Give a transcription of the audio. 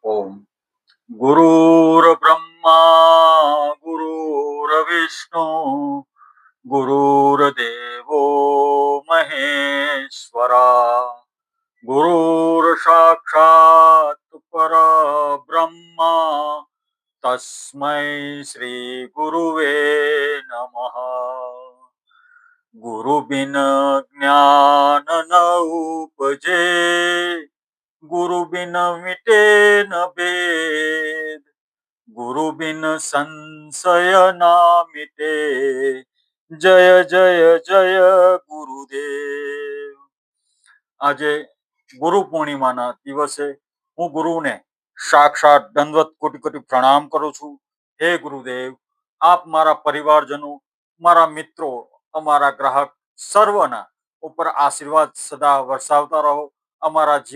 ઓમ ગુરુર્બ્રહ્મા ગુરુર્વિષ્ણુ ગુરુર્દેવો મહેશ્વરા ગુરુર સાક્ષાત પરબ્રહ્મા તસ્મૈ શ્રી ગુરુવે નમઃ. ગુરુ બિન જ્ઞાન ન ઉપજે, ગુરુ બિન મિટે ન ભેદ, ગુરુ બિન સંશય ના મિટે. જય જય જય ગુરુદેવ. આજે ગુરુ પૂર્ણિમાના દિવસે હું ગુરુને સાક્ષાત દંડવત કોટી કોટી પ્રણામ કરું છું. હે ગુરુદેવ, આપ મારા પરિવારજનો, મારા મિત્રો, અમારા ગ્રાહક સર્વના ઉપર આશીર્વાદ સદા વરસાવતા રહો. અમારા જીવન